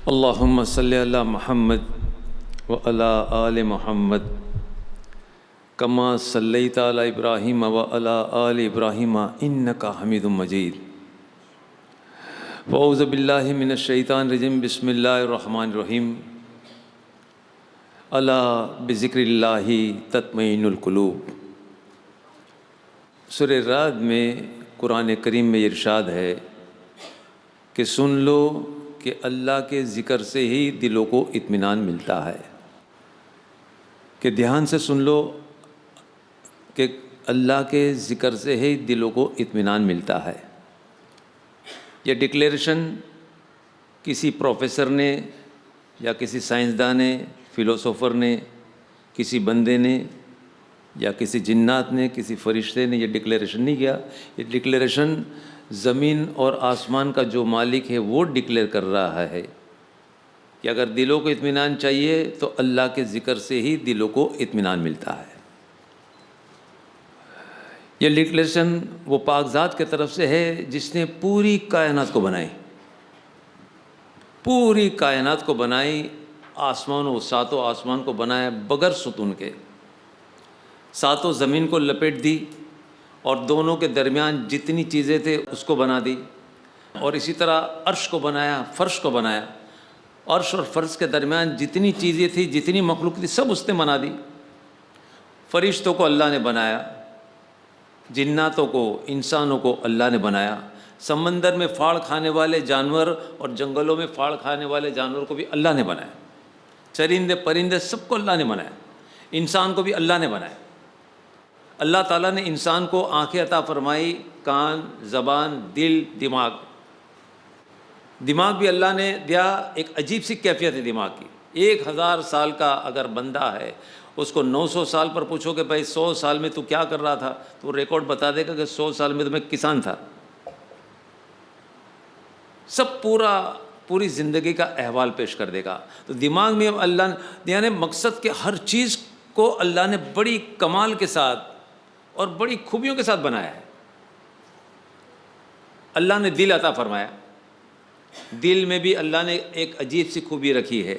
اللہم صلی علی محمد وعلی آل محمد کما صلیت علی ابراہیم وعلی آل ابراہیم انک حمید مجید۔ اعوذ باللہ من الشیطان الرجیم، بسم اللہ الرحمن الرحیم۔ الا بذکر اللہ تطمئن القلوب۔ سورہ رعد میں قرآن کریم میں ارشاد ہے کہ سن لو کہ اللہ کے ذکر سے ہی دلوں کو اطمینان ملتا ہے، کہ دھیان سے سن لو کہ اللہ کے ذکر سے ہی دلوں کو اطمینان ملتا ہے۔ یہ ڈکلیریشن کسی پروفیسر نے یا کسی سائنسداں نے، فلسفر نے، کسی بندے نے یا کسی جنات نے، کسی فرشتے نے یہ ڈکلیریشن نہیں کیا۔ یہ ڈکلیریشن زمین اور آسمان کا جو مالک ہے وہ ڈکلیئر کر رہا ہے کہ اگر دلوں کو اطمینان چاہیے تو اللہ کے ذکر سے ہی دلوں کو اطمینان ملتا ہے۔ یہ ڈکلیریشن وہ پاک ذات کی طرف سے ہے جس نے پوری کائنات کو بنائی، پوری کائنات کو بنائی، ساتوں آسمان کو بنایا بغیر ستون کے، ساتوں زمین کو لپیٹ دی اور دونوں کے درمیان جتنی چیزیں تھے اس کو بنا دی، اور اسی طرح عرش کو بنایا، فرش کو بنایا، عرش اور فرش کے درمیان جتنی چیزیں تھیں، جتنی مخلوق تھی، سب اس نے بنا دی۔ فرشتوں کو اللہ نے بنایا، جناتوں کو، انسانوں کو اللہ نے بنایا، سمندر میں پھاڑ کھانے والے جانور اور جنگلوں میں پھاڑ کھانے والے جانور کو بھی اللہ نے بنایا، چرندے پرندے سب کو اللہ نے بنایا، انسان کو بھی اللہ نے بنایا۔ اللہ تعالیٰ نے انسان کو آنکھیں عطا فرمائی، کان، زبان، دل، دماغ۔ دماغ بھی اللہ نے دیا، ایک عجیب سی کیفیت ہے دماغ کی۔ 1000 سال کا اگر بندہ ہے، اس کو 900 سال پر پوچھو کہ بھائی 100 سال میں تو کیا کر رہا تھا، تو ریکارڈ بتا دے گا کہ 100 سال میں تو میں کسان تھا۔ سب پوری زندگی کا احوال پیش کر دے گا۔ تو دماغ میں اللہ نے یعنی مقصد کہ ہر چیز کو اللہ نے بڑی کمال کے ساتھ اور بڑی خوبیوں کے ساتھ بنایا ہے۔ اللہ نے دل عطا فرمایا، دل میں بھی اللہ نے ایک عجیب سی خوبی رکھی ہے۔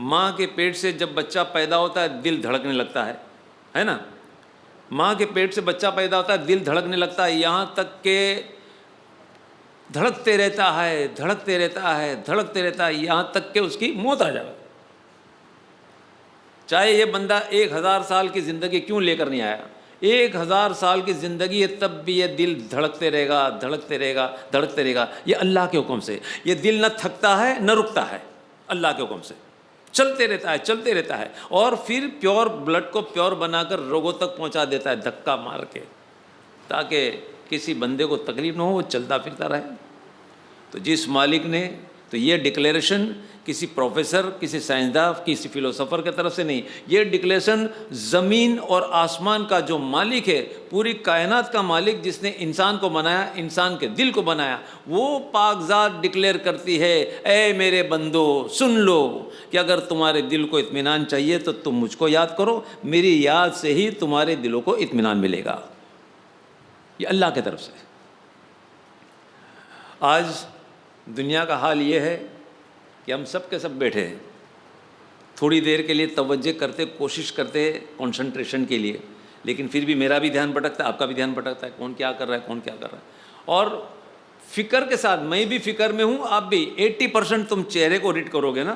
ماں کے پیٹ سے جب بچہ پیدا ہوتا ہے دل دھڑکنے لگتا ہے نا؟ ماں کے پیٹ سے بچہ پیدا ہوتا ہے دل دھڑکنے لگتا ہے، یہاں تک کہ دھڑکتے رہتا ہے، دھڑکتے رہتا ہے، دھڑکتے رہتا ہے، یہاں تک کہ اس کی موت آ جائے۔ چاہے یہ بندہ 1000 سال کی زندگی کیوں لے کر نہیں آیا، 1000 سال کی زندگی ہے، تب بھی یہ دل دھڑکتے رہے گا، دھڑکتے رہے گا، دھڑکتے رہے گا۔ یہ اللہ کے حکم سے، یہ دل نہ تھکتا ہے نہ رکتا ہے، اللہ کے حکم سے چلتے رہتا ہے، چلتے رہتا ہے، اور پھر پیور بلڈ کو پیور بنا کر روگوں تک پہنچا دیتا ہے دھکا مار کے، تاکہ کسی بندے کو تکلیف نہ ہو، وہ چلتا پھرتا رہے۔ تو جس مالک نے، تو یہ ڈکلیریشن کسی پروفیسر، کسی سائنسداں، کسی فلسفر کی طرف سے نہیں، یہ ڈکلیریشن زمین اور آسمان کا جو مالک ہے، پوری کائنات کا مالک جس نے انسان کو بنایا، انسان کے دل کو بنایا، وہ پاک ذات ڈکلیئر کرتی ہے، اے میرے بندو سن لو کہ اگر تمہارے دل کو اطمینان چاہیے تو تم مجھ کو یاد کرو، میری یاد سے ہی تمہارے دلوں کو اطمینان ملے گا۔ یہ اللہ کی طرف سے۔ آج دنیا کا حال یہ ہے کہ ہم سب کے سب بیٹھے ہیں، تھوڑی دیر کے لیے توجہ کرتے، کوشش کرتے کنسنٹریشن کے لیے، لیکن پھر بھی میرا بھی دھیان بھٹکتا ہے، آپ کا بھی دھیان بھٹکتا ہے، کون کیا کر رہا ہے، کون کیا کر رہا ہے، اور فکر کے ساتھ میں بھی فکر میں ہوں، آپ بھی 80% تم چہرے کو ریڈ کرو گے نا،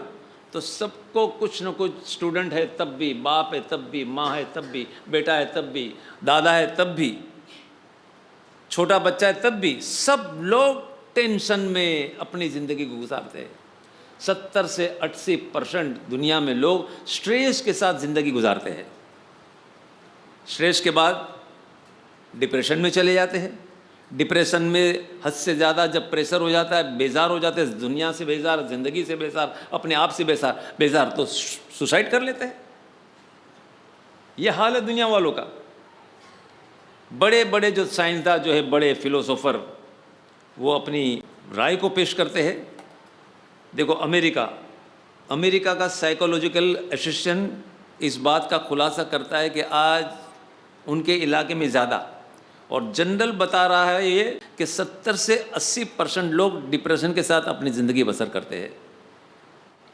تو سب کو کچھ نہ کچھ، اسٹوڈنٹ ہے تب بھی، باپ ہے تب بھی، ماں ہے تب بھی، بیٹا ہے تب بھی، دادا ہے تب بھی، چھوٹا بچہ ہے تب بھی، سب لوگ ٹینشن میں اپنی زندگی کو گزارتے ہیں۔ 70 سے 80% دنیا میں لوگ سٹریس کے ساتھ زندگی گزارتے ہیں۔ سٹریس کے بعد ڈپریشن میں چلے جاتے ہیں، ڈپریشن میں حد سے زیادہ جب پریشر ہو جاتا ہے، بیزار ہو جاتے ہیں، دنیا سے بیزار، زندگی سے بیزار، اپنے آپ سے بیزار، تو سوسائڈ کر لیتے ہیں۔ یہ حال ہے دنیا والوں کا۔ بڑے بڑے جو سائنسداں جو ہے، بڑے فلسفر، وہ اپنی رائے کو پیش کرتے ہیں۔ دیکھو امریکہ کا سائیکولوجیکل ایسوسیشن اس بات کا خلاصہ کرتا ہے کہ آج ان کے علاقے میں زیادہ، اور جنرل بتا رہا ہے یہ کہ 70 سے 80% لوگ ڈپریشن کے ساتھ اپنی زندگی بسر کرتے ہیں۔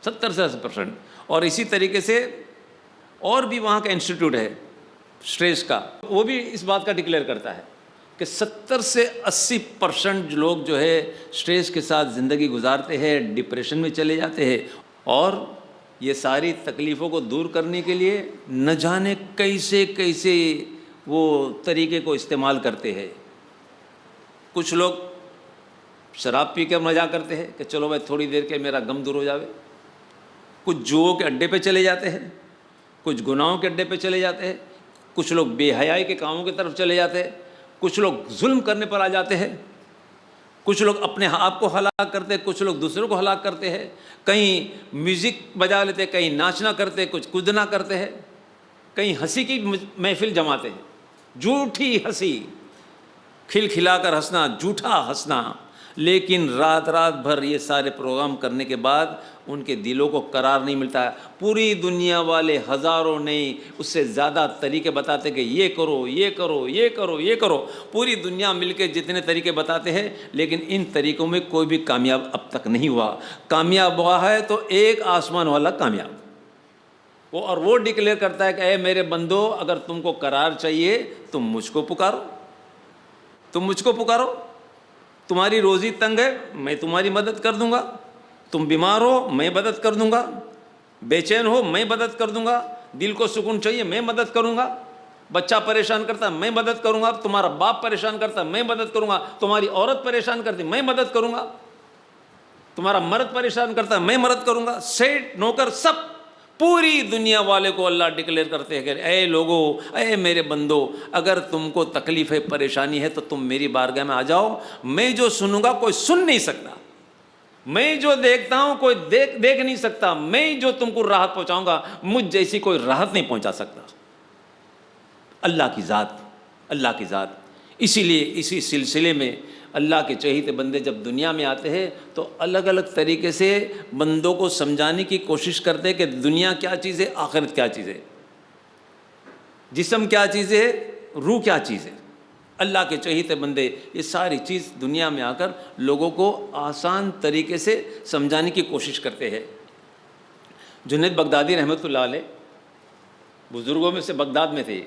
70 سے 80%. اور اسی طریقے سے اور بھی وہاں کا انسٹیٹیوٹ ہے اسٹریس کا, وہ بھی اس بات کا ڈکلیئر کرتا ہے کہ 70 سے 80% لوگ جو ہے اسٹریس کے ساتھ زندگی گزارتے ہیں, ڈپریشن میں چلے جاتے ہیں, اور یہ ساری تکلیفوں کو دور کرنے کے لیے نہ جانے کیسے کیسے وہ طریقے کو استعمال کرتے ہیں. کچھ لوگ شراب پی کے مزہ کرتے ہیں کہ چلو بھائی تھوڑی دیر کے میرا غم دور ہو جاوے. کچھ جوؤں کے اڈے پہ چلے جاتے ہیں, کچھ گناہوں کے اڈے پہ چلے جاتے ہیں, کچھ لوگ بے حیائی کے کاموں کی طرف چلے جاتے ہیں, کچھ لوگ ظلم کرنے پر آ جاتے ہیں, کچھ لوگ اپنے آپ کو ہلاک کرتے ہیں, کچھ لوگ دوسروں کو ہلاک کرتے ہیں, کہیں میوزک بجا لیتے, کہیں ناچنا کرتے, کچھ کودنا کرتے ہیں, کہیں ہنسی کی محفل جماتے ہیں, جھوٹی ہنسی, کھلکھلا کر ہنسنا, جھوٹا ہنسنا. لیکن رات رات بھر یہ سارے پروگرام کرنے کے بعد ان کے دلوں کو قرار نہیں ملتا ہے. پوری دنیا والے ہزاروں نہیں اس سے زیادہ طریقے بتاتے کہ یہ کرو یہ کرو یہ کرو یہ کرو. پوری دنیا مل کے جتنے طریقے بتاتے ہیں, لیکن ان طریقوں میں کوئی بھی کامیاب اب تک نہیں ہوا. کامیاب ہوا ہے تو ایک آسمان والا کامیاب, اور وہ ڈکلیئر کرتا ہے کہ اے میرے بندو, اگر تم کو قرار چاہیے تم مجھ کو پکارو, تم مجھ کو پکارو. تمہاری روزی تنگ ہے میں تمہاری مدد کر دوں گا, تم بیمار ہو میں مدد کر دوں گا, بے چین ہو میں مدد کر دوں گا, دل کو سکون چاہیے میں مدد کروں گا, بچہ پریشان کرتا میں مدد کروں گا, تمہارا باپ پریشان کرتا میں مدد کروں گا, تمہاری عورت پریشان کرتی میں مدد کروں گا, تمہارا مرد پریشان کرتا میں مدد کروں گا. سیٹ نوکر سب پوری دنیا والے کو اللہ ڈکلیئر کرتے ہیں کہ اے لوگو, اے میرے بندو, اگر تم کو تکلیف ہے پریشانی ہے تو تم میری بارگاہ میں آ جاؤ. میں جو سنوں گا کوئی سن نہیں سکتا, میں جو دیکھتا ہوں کوئی دیکھ نہیں سکتا, میں جو تم کو راحت پہنچاؤں گا مجھ جیسی کوئی راحت نہیں پہنچا سکتا. اللہ کی ذات, اللہ کی ذات. اسی لیے اسی سلسلے میں اللہ کے چہیتے بندے جب دنیا میں آتے ہیں تو الگ الگ طریقے سے بندوں کو سمجھانے کی کوشش کرتے ہیں کہ دنیا کیا چیز ہے, آخرت کیا چیز ہے, جسم کیا چیز ہے, روح کیا چیز ہے. اللہ کے چہیتے بندے یہ ساری چیز دنیا میں آ کر لوگوں کو آسان طریقے سے سمجھانے کی کوشش کرتے ہیں. جنید بغدادی رحمۃ اللہ علیہ بزرگوں میں سے بغداد میں تھے.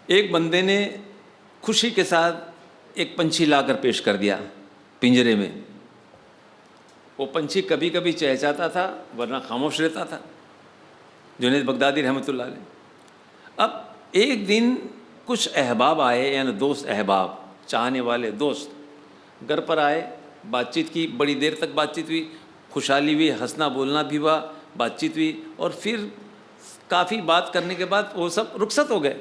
ایک بندے نے خوشی کے ساتھ ایک پنچھی لا کر پیش کر دیا پنجرے میں. وہ پنچھی کبھی کبھی چہچاتا تھا ورنہ خاموش رہتا تھا. جنید بغدادی رحمۃ اللہ علیہ. اب ایک دن کچھ احباب آئے, یعنی دوست احباب, چاہنے والے دوست گھر پر آئے, بات چیت کی, بڑی دیر تک بات چیت ہوئی, خوشحالی ہوئی, ہنسنا بولنا بھی ہوا, بات چیت ہوئی, اور پھر کافی بات کرنے کے بعد وہ سب رخصت ہو گئے.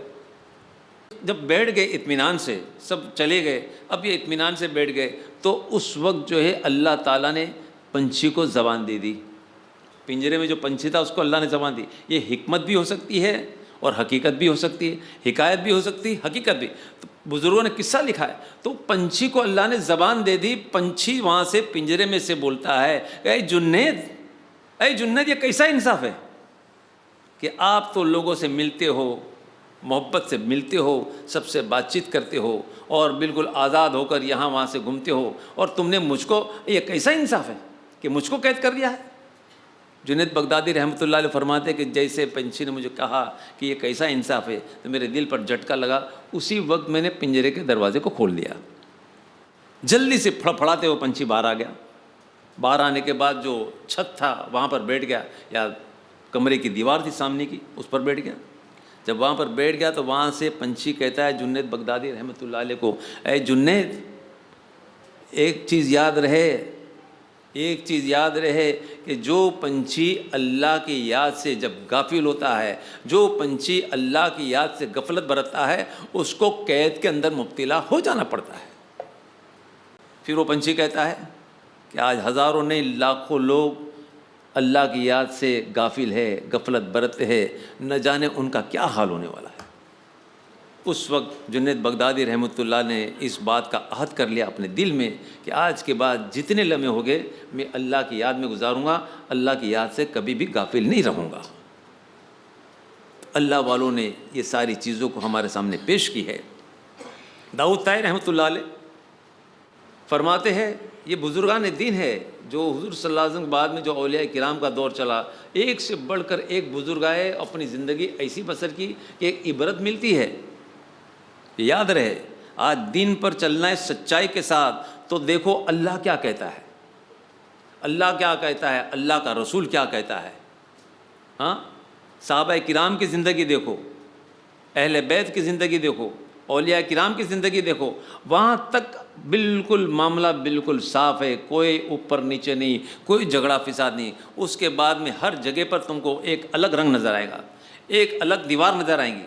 جب بیٹھ گئے اطمینان سے, سب چلے گئے, اب یہ اطمینان سے بیٹھ گئے, تو اس وقت جو ہے اللہ تعالیٰ نے پنچھی کو زبان دے دی. پنجرے میں جو پنچھی تھا اس کو اللہ نے زبان دی. یہ حکمت بھی ہو سکتی ہے اور حقیقت بھی ہو سکتی ہے, حکایت بھی ہو سکتی ہے, حقیقت بھی. تو بزرگوں نے قصہ لکھا ہے. تو پنچھی کو اللہ نے زبان دے دی. پنچھی وہاں سے پنجرے میں سے بولتا ہے, اے جنید, اے جنید, یہ کیسا انصاف ہے کہ آپ تو لوگوں سے ملتے ہو, محبت سے ملتے ہو, سب سے بات چیت کرتے ہو, اور بالکل آزاد ہو کر یہاں وہاں سے گھومتے ہو, اور تم نے مجھ کو, یہ کیسا انصاف ہے کہ مجھ کو قید کر دیا ہے. جنید بغدادی رحمۃ اللہ علیہ فرماتے کہ جیسے پنچھی نے مجھے کہا کہ یہ کیسا انصاف ہے تو میرے دل پر جھٹکا لگا. اسی وقت میں نے پنجرے کے دروازے کو کھول دیا. جلدی سے پھڑپھڑاتے وہ پنچھی باہر آ گیا. باہر آنے کے بعد جو چھت تھا وہاں پر بیٹھ گیا, یا کمرے کی دیوار تھی سامنے کی, اس پر بیٹھ گیا. جب وہاں پر بیٹھ گیا تو وہاں سے پنچھی کہتا ہے جنید بغدادی رحمۃ اللہ علیہ کو, اے جنید, ایک چیز یاد رہے, ایک چیز یاد رہے کہ جو پنچھی اللہ کی یاد سے جب غافل ہوتا ہے, جو پنچھی اللہ کی یاد سے غفلت برتتا ہے, اس کو قید کے اندر مبتلا ہو جانا پڑتا ہے. پھر وہ پنچھی کہتا ہے کہ آج ہزاروں نہیں لاکھوں لوگ اللہ کی یاد سے غافل ہے, غفلت برتتے ہیں, نہ جانے ان کا کیا حال ہونے والا ہے. اس وقت جنید بغدادی رحمۃ اللہ نے اس بات کا عہد کر لیا اپنے دل میں کہ آج کے بعد جتنے لمحے ہو گئے میں اللہ کی یاد میں گزاروں گا, اللہ کی یاد سے کبھی بھی غافل نہیں رہوں گا. اللہ والوں نے یہ ساری چیزوں کو ہمارے سامنے پیش کی ہے. داؤد طاہر رحمۃ اللہ علیہ فرماتے ہیں یہ بزرگان دین ہے جو حضور صلی اللہ علیہ وسلم کے بعد میں جو اولیاء کرام کا دور چلا، ایک سے بڑھ کر ایک بزرگ آئے، اپنی زندگی ایسی بسر کی کہ ایک عبرت ملتی ہے۔ یاد رہے، آج دین پر چلنا ہے سچائی کے ساتھ، تو دیکھو اللہ کیا کہتا ہے، اللہ کیا کہتا ہے، اللہ کا رسول کیا کہتا ہے۔ ہاں، صحابہ کرام کی زندگی دیکھو، اہل بیت کی زندگی دیکھو، اولیاء کرام کی زندگی دیکھو، وہاں تک بالکل معاملہ بالکل صاف ہے، کوئی اوپر نیچے نہیں، کوئی جھگڑا فساد نہیں۔ اس کے بعد میں ہر جگہ پر تم کو ایک الگ رنگ نظر آئے گا، ایک الگ دیوار نظر آئیں گی،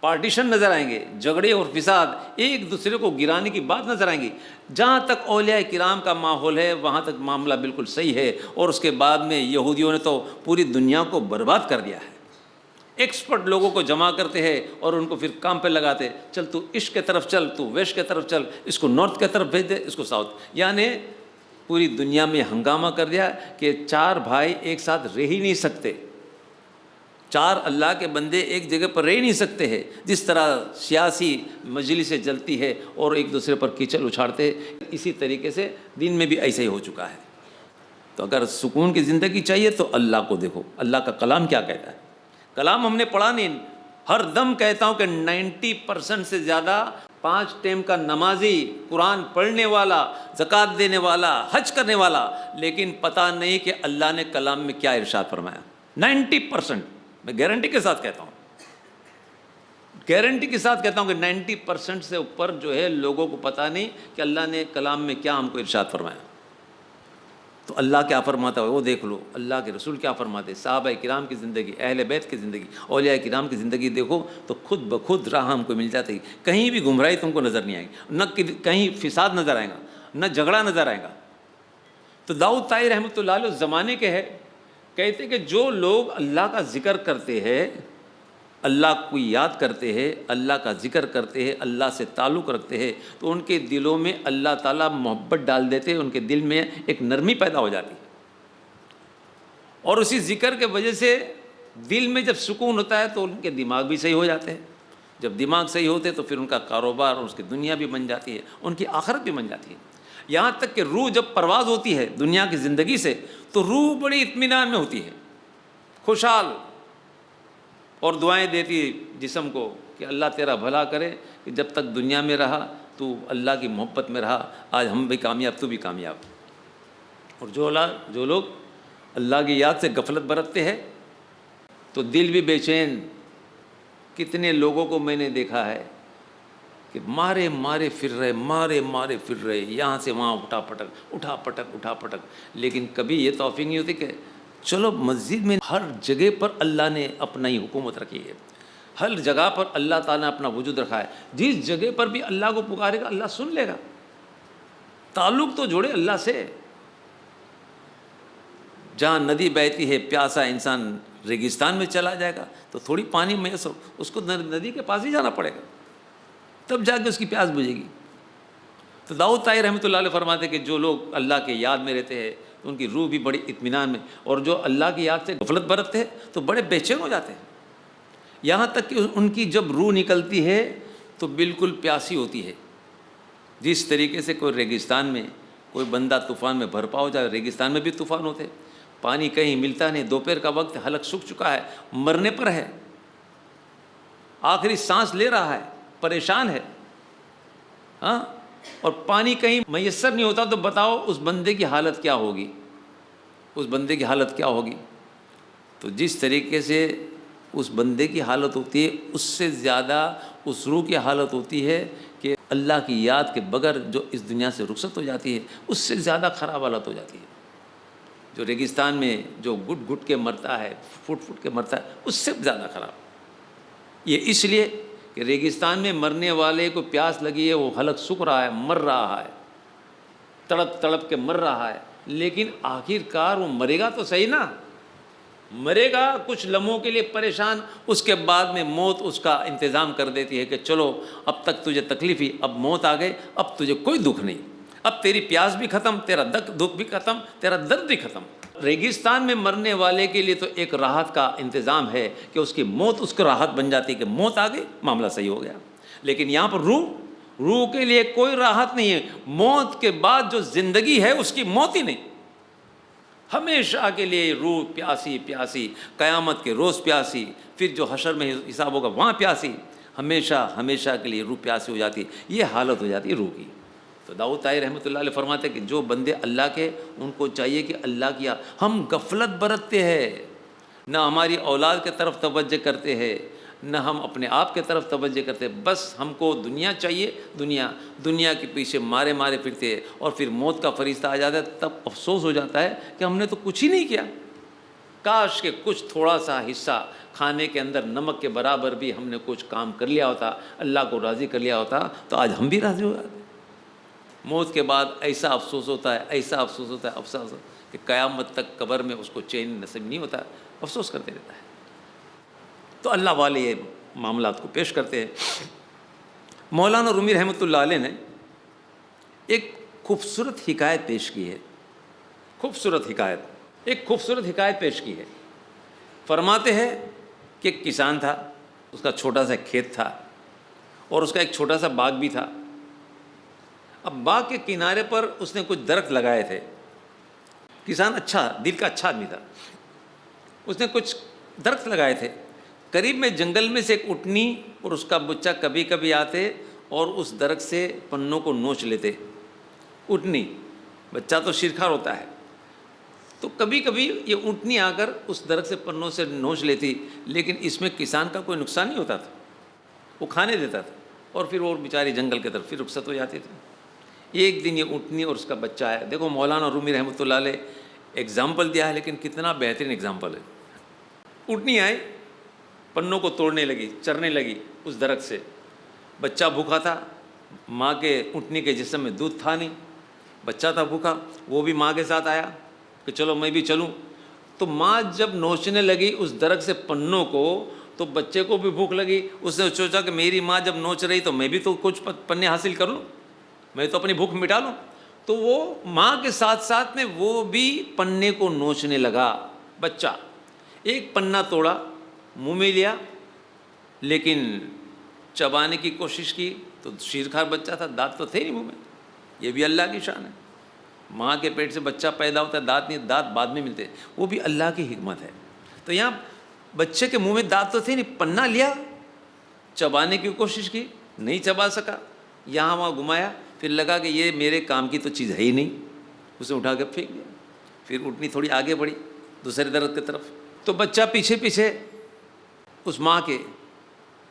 پارٹیشن نظر آئیں گے، جھگڑے اور فساد، ایک دوسرے کو گرانے کی بات نظر آئیں گی۔ جہاں تک اولیاء کرام کا ماحول ہے وہاں تک معاملہ بالکل صحیح ہے۔ اور اس کے بعد میں یہودیوں نے تو پوری دنیا کو برباد کر دیا ہے۔ ایکسپرٹ لوگوں کو جمع کرتے ہیں اور ان کو پھر کام پہ لگاتے، چل تو عشق کے طرف چل، تو ویسٹ کے طرف چل، اس کو نارتھ کے طرف بھیج دے، اس کو ساؤتھ، یعنی پوری دنیا میں ہنگامہ کر دیا کہ چار بھائی ایک ساتھ رہ ہی نہیں سکتے، چار اللہ کے بندے ایک جگہ پر رہ ہی نہیں سکتے ہیں۔ جس طرح سیاسی مجلسیں جلتی ہے اور ایک دوسرے پر کیچڑ اچھاڑتے، اسی طریقے سے دین میں بھی ایسا ہی ہو چکا ہے۔ تو اگر سکون کی زندگی چاہیے تو اللہ کو دیکھو، اللہ کا کلام کیا کہتا ہے۔ کلام ہم نے پڑھا نہیں، ہر دم کہتا ہوں کہ 90% سے زیادہ 5 ٹائم کا نمازی، قرآن پڑھنے والا، زکوٰۃ دینے والا، حج کرنے والا، لیکن پتہ نہیں کہ اللہ نے کلام میں کیا ارشاد فرمایا۔ 90%، میں گارنٹی کے ساتھ کہتا ہوں، گارنٹی کے ساتھ کہتا ہوں کہ 90% سے اوپر جو ہے لوگوں کو پتہ نہیں کہ اللہ نے کلام میں کیا ہم کو ارشاد فرمایا۔ تو اللہ کیا فرماتا ہے وہ دیکھ لو، اللہ کے رسول کیا فرماتے، صحابہ کرام کی زندگی، اہل بیت کی زندگی، اولیاء کرام کی زندگی دیکھو تو خود بخود راہ ہم کو مل جاتی ہے۔ کہیں بھی گمراہی تم کو نظر نہیں آئے گی، نہ کہیں فساد نظر آئے گا، نہ جھگڑا نظر آئے گا۔ تو داؤد طائی رحمۃ اللہ علیہ زمانے کے ہے، کہتے کہ جو لوگ اللہ کا ذکر کرتے ہیں، اللہ کو یاد کرتے ہیں، اللہ کا ذکر کرتے ہیں، اللہ سے تعلق رکھتے ہیں، تو ان کے دلوں میں اللہ تعالیٰ محبت ڈال دیتے ہیں، ان کے دل میں ایک نرمی پیدا ہو جاتی ہے، اور اسی ذکر کے وجہ سے دل میں جب سکون ہوتا ہے تو ان کے دماغ بھی صحیح ہو جاتے ہیں۔ جب دماغ صحیح ہوتے تو پھر ان کا کاروبار اور اس کی دنیا بھی بن جاتی ہے، ان کی آخرت بھی بن جاتی ہے۔ یہاں تک کہ روح جب پرواز ہوتی ہے دنیا کی زندگی سے تو روح بڑی اطمینان میں ہوتی ہے، خوشحال، اور دعائیں دیتی جسم کو کہ اللہ تیرا بھلا کرے، کہ جب تک دنیا میں رہا تو اللہ کی محبت میں رہا، آج ہم بھی کامیاب، تو بھی کامیاب۔ اور جو لوگ اللہ کی یاد سے غفلت برتتے ہیں تو دل بھی بے چین۔ کتنے لوگوں کو میں نے دیکھا ہے کہ مارے مارے پھر رہے، یہاں سے وہاں اٹھا پٹک، لیکن کبھی یہ توفیق نہیں ہوتی کہ چلو مسجد میں ہر جگہ پر اللہ نے اپنا ہی حکومت رکھی ہے، ہر جگہ پر اللہ تعالیٰ نے اپنا وجود رکھا ہے، جس جگہ پر بھی اللہ کو پکارے گا اللہ سن لے گا۔ تعلق تو جوڑے اللہ سے۔ جہاں ندی بہتی ہے پیاسا انسان ریگستان میں چلا جائے گا تو تھوڑی پانی میسر، اس کو ندی کے پاس ہی جانا پڑے گا، تب جا کے اس کی پیاس بجھے گی۔ تو داؤد طائی رحمۃ اللہ علیہ فرماتے کہ جو لوگ اللہ کے یاد میں رہتے ہیں ان کی روح بھی بڑی اطمینان میں، اور جو اللہ کی یاد سے غفلت برتتے ہیں تو بڑے بے چین ہو جاتے ہیں، یہاں تک کہ ان کی جب روح نکلتی ہے تو بالکل پیاسی ہوتی ہے۔ جس طریقے سے کوئی ریگستان میں کوئی بندہ طوفان میں بھرپا ہو جائے، ریگستان میں بھی طوفان ہوتے ہیں، پانی کہیں ملتا نہیں، دوپہر کا وقت، حلق سوکھ چکا ہے، مرنے پر ہے، آخری سانس لے رہا ہے، پریشان ہے، ہاں، اور پانی کہیں میسر نہیں ہوتا، تو بتاؤ اس بندے کی حالت کیا ہوگی، اس بندے کی حالت کیا ہوگی۔ تو جس طریقے سے اس بندے کی حالت ہوتی ہے، اس سے زیادہ اس روح کی حالت ہوتی ہے کہ اللہ کی یاد کے بغیر جو اس دنیا سے رخصت ہو جاتی ہے، اس سے زیادہ خراب حالت ہو جاتی ہے۔ جو ریگستان میں جو گھٹ گھٹ کے مرتا ہے، فٹ فٹ کے مرتا ہے، اس سے زیادہ خراب۔ یہ اس لیے کہ ریگستان میں مرنے والے کو پیاس لگی ہے، وہ حلق سوکھ رہا ہے، مر رہا ہے، تڑپ تڑپ کے مر رہا ہے، لیکن آخر کار وہ مرے گا تو صحیح نا، مرے گا کچھ لمحوں کے لیے پریشان، اس کے بعد میں موت اس کا انتظام کر دیتی ہے کہ چلو اب تک تجھے تکلیف ہی، اب موت آ گئی، اب تجھے کوئی دکھ نہیں، اب تیری پیاس بھی ختم، تیرا دکھ بھی ختم، تیرا درد بھی ختم۔ ریگستان میں مرنے والے کے لیے تو ایک راحت کا انتظام ہے کہ اس کی موت اس کو راحت بن جاتی ہے کہ موت آ گئی، معاملہ صحیح ہو گیا۔ لیکن یہاں پر روح کے لیے کوئی راحت نہیں ہے، موت کے بعد جو زندگی ہے اس کی موت ہی نہیں۔ ہمیشہ کے لیے روح پیاسی پیاسی، قیامت کے روز پیاسی، پھر جو حشر میں حساب ہوگا وہاں پیاسی، ہمیشہ ہمیشہ کے لیے روح پیاسی ہو جاتی، یہ حالت ہو جاتی ہے روح کی۔ تو داؤد طاہر رحمۃ اللہ علیہ فرماتے ہیں کہ جو بندے اللہ کے، ان کو چاہیے کہ اللہ کیا، ہم غفلت برتتے ہیں، نہ ہماری اولاد کے طرف توجہ کرتے ہیں، نہ ہم اپنے آپ کے طرف توجہ کرتے، بس ہم کو دنیا چاہیے، دنیا کے پیچھے مارے پھرتے ہیں، اور پھر موت کا فرشتہ آ جاتا ہے، تب افسوس ہو جاتا ہے کہ ہم نے تو کچھ ہی نہیں کیا، کاش کہ کچھ تھوڑا سا حصہ کھانے کے اندر نمک کے برابر بھی ہم نے کچھ کام کر لیا ہوتا، اللہ کو راضی کر لیا ہوتا، تو آج ہم بھی راضی ہو جاتے۔ موت کے بعد ایسا افسوس ہوتا ہے، ایسا افسوس ہوتا ہے، افسوس کہ قیامت تک قبر میں اس کو چین نصیب نہیں ہوتا، افسوس کرتے رہتا ہے۔ تو اللہ والے یہ معاملات کو پیش کرتے ہیں۔ مولانا رومی رحمۃ اللہ علیہ نے ایک خوبصورت حکایت پیش کی ہے، ایک خوبصورت حکایت پیش کی ہے۔ فرماتے ہیں کہ ایک کسان تھا، اس کا چھوٹا سا کھیت تھا، اور اس کا ایک چھوٹا سا باغ بھی تھا۔ اب باغ کے کنارے پر اس نے کچھ درخت لگائے تھے۔ کسان دل کا اچھا آدمی تھا، اس نے کچھ درخت لگائے تھے۔ قریب میں جنگل میں سے ایک اٹنی اور اس کا بچہ کبھی کبھی آتے اور اس درخت سے پنوں کو نوچ لیتے۔ اٹنی، بچہ تو شیرخوار ہوتا ہے، تو کبھی کبھی یہ اونٹنی آ کر اس درخت سے پنوں سے نوچ لیتی، لیکن اس میں کسان کا کوئی نقصان نہیں ہوتا تھا، وہ کھانے دیتا تھا، اور پھر وہ بیچاری جنگل کی طرف پھر رخصت ہو جاتی تھی۔ ایک دن یہ اونٹنی اور اس کا بچہ ہے، دیکھو مولانا رومی رحمۃ اللہ علیہ ایگزامپل دیا ہے، لیکن کتنا بہترین ایگزامپل ہے۔ اونٹنی آئی، پنوں کو توڑنے لگی، چرنے لگی اس درخت سے۔ بچہ بھوکا تھا، ماں کے اونٹنی کے جسم میں دودھ تھا نہیں، بچہ تھا بھوکا، وہ بھی ماں کے ساتھ آیا کہ چلو میں بھی چلوں۔ تو ماں جب نوچنے لگی اس درخت سے پنوں کو، تو بچے کو بھی بھوک لگی، اس نے سوچا کہ میری ماں جب نوچ رہی تو میں بھی تو کچھ پنے حاصل کر لوں، میں تو اپنی بھوک مٹا لوں۔ تو وہ ماں کے ساتھ ساتھ میں وہ بھی پنے کو نوچنے لگا۔ بچہ ایک پنا توڑا، منہ میں لیا، لیکن چبانے کی کوشش کی تو شیرخوار بچہ تھا، دانت تو تھے نہیں منہ میں۔ یہ بھی اللہ کی شان ہے، ماں کے پیٹ سے بچہ پیدا ہوتا ہے، دانت نہیں، دانت بعد میں ملتے، وہ بھی اللہ کی حکمت ہے۔ تو یہاں بچے کے منہ میں دانت تو تھے نہیں، پنا لیا، چبانے کی کوشش کی، نہیں چبا سکا، یہاں وہاں گھمایا، پھر لگا کہ یہ میرے کام کی تو چیز ہے ہی نہیں، اسے اٹھا کے پھینک دیا۔ پھر اٹھنی تھوڑی آگے بڑھی دوسرے درخت کی طرف، تو بچہ پیچھے پیچھے اس ماں کے،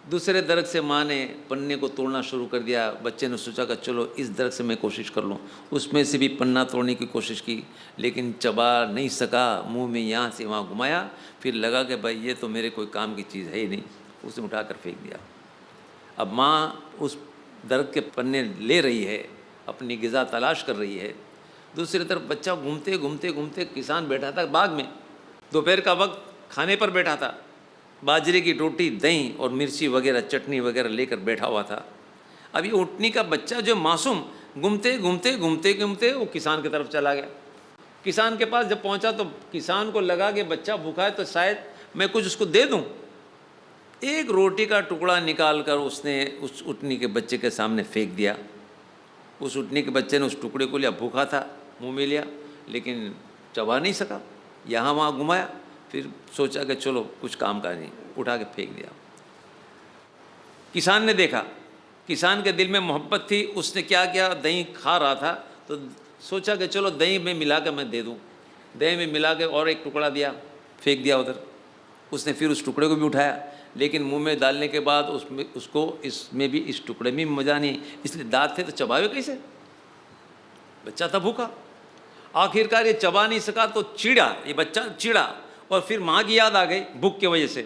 دوسرے درخت سے ماں نے پنے کو توڑنا شروع کر دیا۔ بچے نے سوچا کہ چلو اس درخت سے میں کوشش کر لوں، اس میں سے بھی پنا توڑنے کی کوشش کی، لیکن چبا نہیں سکا، منہ میں یہاں سے وہاں گھمایا، پھر لگا کہ بھائی یہ تو میرے کوئی کام کی چیز ہے ہی نہیں، اسے اٹھا کر پھینک دیا۔ اب ماں اس درخت کے پنے لے رہی ہے، اپنی غذا تلاش کر رہی ہے، دوسری طرف بچہ گھومتے گھومتے گھومتے، کسان بیٹھا تھا باغ میں، دوپہر کا وقت کھانے پر بیٹھا تھا، باجرے کی روٹی، دہی اور مرچی وغیرہ، چٹنی وغیرہ لے کر بیٹھا ہوا تھا۔ اب یہ اونٹنی کا بچہ جو معصوم، گھومتے گھومتے گھومتے گھومتے وہ کسان کی طرف چلا گیا۔ کسان کے پاس جب پہنچا تو کسان کو لگا کہ بچہ بھوکا ہے تو شاید میں کچھ اس کو دے دوں۔ ایک روٹی کا ٹکڑا نکال کر اس نے اس اونٹنی کے بچے کے سامنے پھینک دیا۔ اس اونٹنی کے بچے نے اس ٹکڑے کو لیا، بھوکا تھا، منہ میں لیا، لیکن چبا نہیں سکا، یہاں وہاں گھمایا، پھر سوچا کہ چلو کچھ کام کا نہیں، اٹھا کے پھینک دیا۔ کسان نے دیکھا، کسان کے دل میں محبت تھی، اس نے کیا کیا، دہی کھا رہا تھا تو سوچا کہ چلو دہی میں ملا کے میں دے دوں، دہی میں ملا کے اور ایک ٹکڑا دیا، پھینک دیا ادھر۔ اس نے پھر اس ٹکڑے کو بھی اٹھایا، لیکن منہ میں ڈالنے کے بعد اس کو اس میں بھی، اس ٹکڑے میں مزہ نہیں، اس لیے دانت تھے تو چباوے کیسے، بچہ تھا بھوکا۔ آخرکار یہ چبا نہیں سکا تو چیڑا، یہ بچہ چیڑا، اور پھر ماں کی یاد آ گئی بھوک کی وجہ سے۔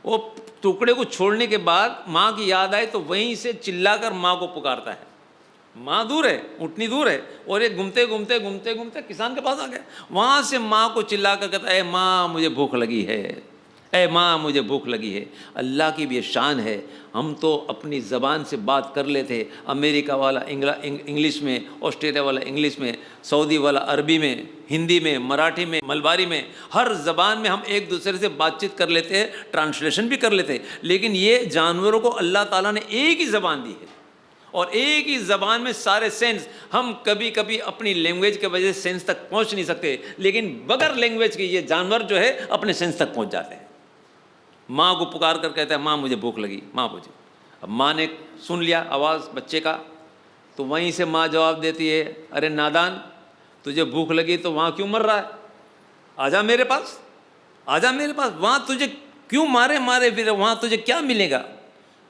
وہ ٹکڑے کو چھوڑنے کے بعد ماں کی یاد آئی تو وہیں سے چلا کر ماں کو پکارتا ہے۔ ماں دور ہے، اونٹنی دور ہے، اور یہ گھومتے گھومتے گھومتے گھومتے کسان کے پاس آ گیا۔ وہاں سے ماں کو چلا کر کہتا ہے، اے ماں مجھے بھوک لگی ہے، اے ماں مجھے بھوک لگی ہے۔ اللہ کی بھی یہ شان ہے، ہم تو اپنی زبان سے بات کر لیتے، امریکہ والا انگلش میں، آسٹریلیا والا انگلش میں، سعودی والا عربی میں، ہندی میں، مراٹھی میں، ملباری میں، ہر زبان میں ہم ایک دوسرے سے بات چیت کر لیتے ہیں، ٹرانسلیشن بھی کر لیتے ہیں، لیکن یہ جانوروں کو اللہ تعالیٰ نے ایک ہی زبان دی ہے، اور ایک ہی زبان میں سارے سینس. ہم کبھی کبھی اپنی لینگویج کی وجہ سے سینس تک پہنچ نہیں سکتے, لیکن بغیر لینگویج کے یہ جانور جو ہے اپنے سینس تک پہنچ جاتے ہیں. ماں کو پکار کر کہتا ہے ماں مجھے بھوک لگی, ماں مجھے. اب ماں نے سن لیا آواز بچے کا, تو وہیں سے ماں جواب دیتی ہے, ارے نادان, تجھے بھوک لگی تو وہاں کیوں مر رہا ہے, آ جا میرے پاس, آ جا میرے پاس. وہاں تجھے کیوں مارے پھر, وہاں تجھے کیا ملے گا,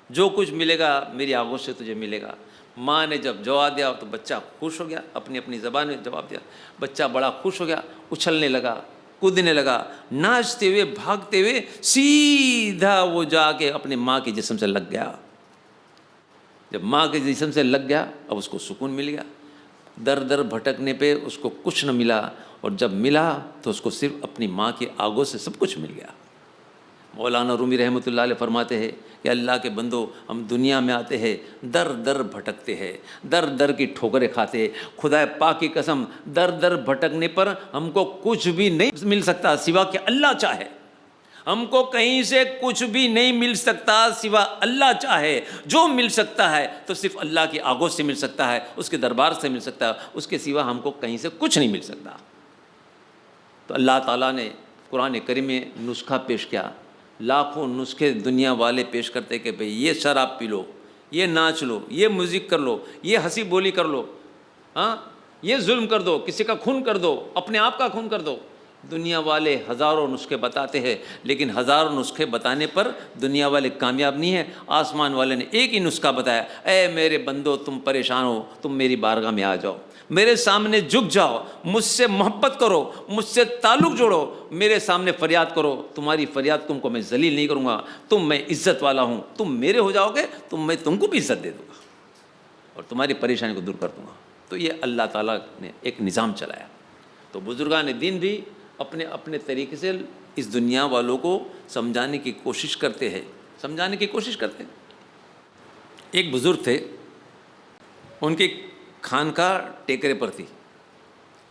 جو کچھ ملے گا میری آنکھوں سے تجھے ملے گا. ماں نے جب جواب دیا تو بچہ خوش ہو گیا, اپنی اپنی زبان میں جواب دیا. بچہ بڑا خوش ہو گیا, اچھلنے لگا, کودنے لگا, ناچتے ہوئے بھاگتے ہوئے سیدھا وہ جا کے اپنے ماں کے جسم سے لگ گیا. جب ماں کے جسم سے لگ گیا اب اس کو سکون مل گیا. در در بھٹکنے پہ اس کو کچھ نہ ملا, اور جب ملا تو اس کو صرف اپنی ماں کی آگوں سے سب کچھ مل گیا. مولانا رومی رحمۃ اللہ علیہ فرماتے ہیں کہ اللہ کے بندو, ہم دنیا میں آتے ہیں در در بھٹکتے ہیں, در در کی ٹھوکریں کھاتے ہیں. خدا پاک کی قسم, در در بھٹکنے پر ہم کو کچھ بھی نہیں مل سکتا سوا کہ اللہ چاہے. ہم کو کہیں سے کچھ بھی نہیں مل سکتا سوا اللہ چاہے. جو مل سکتا ہے تو صرف اللہ کی آگوں سے مل سکتا ہے, اس کے دربار سے مل سکتا ہے, اس کے سوا ہم کو کہیں سے کچھ نہیں مل سکتا. تو اللہ تعالیٰ نے قرآن کریم میں نسخہ پیش کیا. لاکھوں نسخے دنیا والے پیش کرتے کہ بھئی یہ شراب پی لو, یہ ناچ لو, یہ میوزک کر لو, یہ ہنسی بولی کر لو, ہاں یہ ظلم کر دو, کسی کا خون کر دو, اپنے آپ کا خون کر دو. دنیا والے ہزاروں نسخے بتاتے ہیں, لیکن ہزاروں نسخے بتانے پر دنیا والے کامیاب نہیں ہیں. آسمان والے نے ایک ہی نسخہ بتایا, اے میرے بندو تم پریشان ہو, تم میری بارگاہ میں آ جاؤ, میرے سامنے جھک جاؤ, مجھ سے محبت کرو, مجھ سے تعلق جوڑو, میرے سامنے فریاد کرو. تمہاری فریاد تم کو میں ذلیل نہیں کروں گا, میں عزت والا ہوں, تم میرے ہو جاؤ گے تو میں تم کو بھی عزت دے دوں گا اور تمہاری پریشانی کو دور کر دوں گا. تو یہ اللہ تعالیٰ نے ایک نظام چلایا. تو بزرگان دین بھی اپنے اپنے طریقے سے اس دنیا والوں کو سمجھانے کی کوشش کرتے ہیں. ایک بزرگ تھے, ان کی خانقاہ ٹیکرے پر تھی,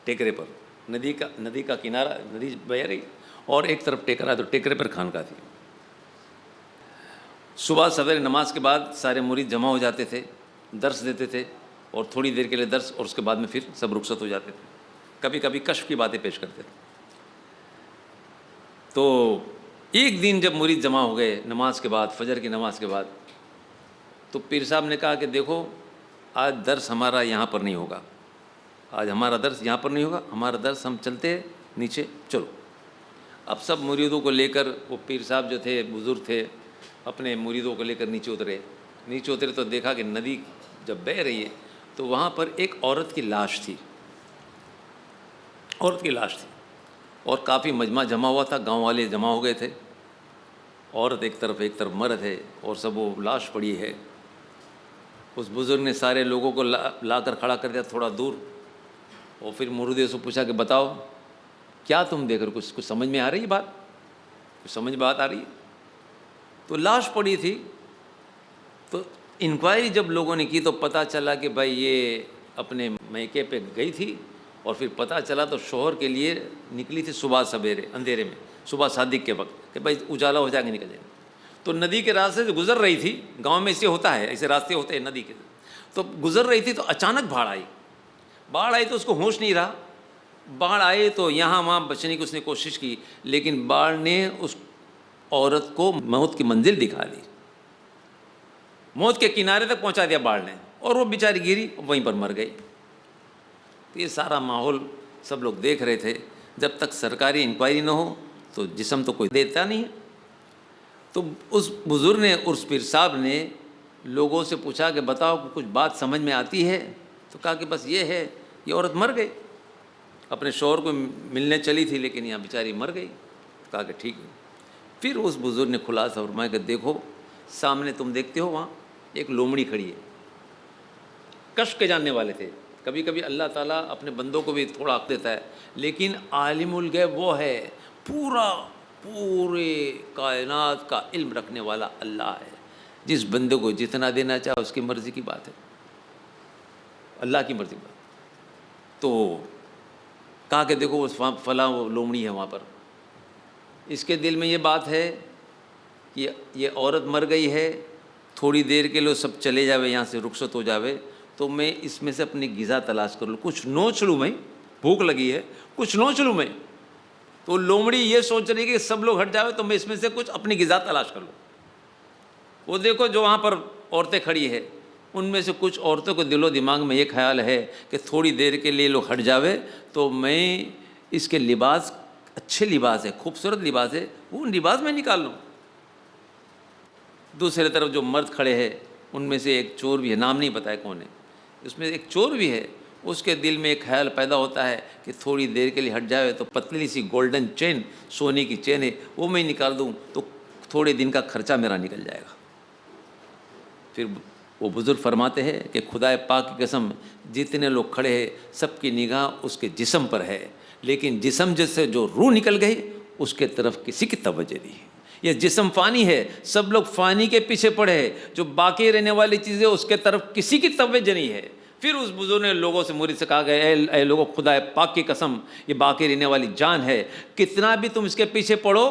ٹیکرے پر ندی کا کنارہ, ندی بہ رہی اور ایک طرف ٹیکرا, تو ٹیکرے پر خانقاہ تھی. صبح سویرے نماز کے بعد سارے مرید جمع ہو جاتے تھے, درس دیتے تھے, اور تھوڑی دیر کے لیے درس, اور اس کے بعد میں پھر سب رخصت ہو جاتے تھے. کبھی کبھی کشف کی باتیں پیش کرتے تھے. تو ایک دن جب مرید جمع ہو گئے نماز کے بعد, فجر کی نماز کے بعد, تو پیر صاحب نے کہا کہ دیکھو آج درس ہمارا یہاں پر نہیں ہوگا, آج ہمارا درس یہاں پر نہیں ہوگا, ہمارا درس ہم چلتے نیچے, چلو. اب سب مریدوں کو لے کر, وہ پیر صاحب جو تھے بزرگ تھے, اپنے مریدوں کو لے کر نیچے اترے تو دیکھا کہ ندی جب بہہ رہی ہے تو وہاں پر ایک عورت کی لاش تھی, اور کافی مجمع جمع ہوا تھا, گاؤں والے جمع ہو گئے تھے. عورت ایک طرف مرد ہے, اور سب وہ لاش پڑی ہے. اس بزرگ نے سارے لوگوں کو لا کر کھڑا کر دیا تھوڑا دور, اور پھر مریدوں سے پوچھا کہ بتاؤ کیا تم دیکھ رہے, کچھ سمجھ میں آ رہی ہے بات, بات آ رہی ہے؟ تو لاش پڑی تھی. تو انکوائری جب لوگوں نے کی تو پتہ چلا کہ بھائی یہ اپنے میکے پہ گئی تھی, اور پھر پتہ چلا تو شوہر کے لیے نکلی تھی صبح سویرے اندھیرے میں, صبح صادق کے وقت, کہ بھائی اجالا ہو جائے گا, نکل جائے گا. تو ندی کے راستے سے گزر رہی تھی, گاؤں میں ایسے ہوتا ہے, ایسے راستے ہوتے ہیں ندی کے, تو گزر رہی تھی تو اچانک باڑھ آئی تو اس کو ہوش نہیں رہا. باڑھ آئے تو یہاں وہاں بچنے کی اس نے کوشش کی, لیکن باڑھ نے اس عورت کو موت کی منزل دکھا دی, موت کے کنارے تک پہنچا دیا باڑھ نے, اور وہ بیچاری گری وہیں پر مر گئی. تو یہ سارا ماحول سب لوگ دیکھ رہے تھے. جب تک سرکاری انکوائری نہ ہو تو جسم تو کوئی دیتا نہیں ہے. تو اس بزرگ نے, اس پیر صاحب نے لوگوں سے پوچھا کہ بتاؤ کچھ بات سمجھ میں آتی ہے؟ تو کہا کہ بس یہ ہے, یہ عورت مر گئی, اپنے شوہر کو ملنے چلی تھی لیکن یہاں بیچاری مر گئی. کہا کہ ٹھیک ہے. پھر اس بزرگ نے خلاصہ فرمایا کہ دیکھو سامنے تم دیکھتے ہو وہاں ایک لومڑی کھڑی ہے. کشف کے جاننے والے تھے. کبھی کبھی اللہ تعالیٰ اپنے بندوں کو بھی تھوڑا حق دیتا ہے, لیکن عالم الغیب وہ ہے, پورے کائنات کا علم رکھنے والا اللہ ہے. جس بندے کو جتنا دینا چاہے اس کی مرضی کی بات ہے, اللہ کی مرضی کی بات. تو کہا کہ دیکھو وہ فلاں وہ لومڑی ہے وہاں پر, اس کے دل میں یہ بات ہے کہ یہ عورت مر گئی ہے, تھوڑی دیر کے لیے سب چلے جاوے، یہاں سے رخصت ہو جاوے، تو میں اس میں سے اپنی غذا تلاش کر لوں، کچھ نوچ لوں، میں بھوک لگی ہے کچھ نوچ لوں میں. تو لومڑی یہ سوچ رہی ہے کہ سب لوگ ہٹ جاوے تو میں اس میں سے کچھ اپنی غذا تلاش کر لوں. وہ دیکھو جو وہاں پر عورتیں کھڑی ہے، ان میں سے کچھ عورتوں کے دل و دماغ میں یہ خیال ہے کہ تھوڑی دیر کے لیے لوگ ہٹ جاوے تو میں اس کے لباس، اچھے لباس ہے، خوبصورت لباس ہے، وہ لباس میں نکال لوں. دوسرے طرف جو مرد کھڑے ہیں ان میں سے ایک چور بھی ہے، نام نہیں پتہ ہے کون ہے، اس میں ایک چور بھی ہے. اس کے دل میں ایک خیال پیدا ہوتا ہے کہ تھوڑی دیر کے لیے ہٹ جاوے تو پتلی سی گولڈن چین، سونے کی چین ہے، وہ میں نکال دوں تو تھوڑے دن کا خرچہ میرا نکل جائے گا. پھر وہ بزرگ فرماتے ہیں کہ خدا پاک کی قسم، جتنے لوگ کھڑے ہیں سب کی نگاہ اس کے جسم پر ہے، لیکن جسم جیسے جو روح نکل گئی اس کے طرف کسی کی توجہ نہیں ہے. یہ جسم فانی ہے، سب لوگ فانی کے پیچھے پڑے ہیں، جو باقی رہنے والی چیزیں اس کے طرف کسی کی توجہ نہیں ہے. پھر اس بزرگ نے لوگوں سے، مرید سے کہا گیا، اے لوگوں، خدا پاک کی قسم یہ باقی رہنے والی جان ہے، کتنا بھی تم اس کے پیچھے پڑو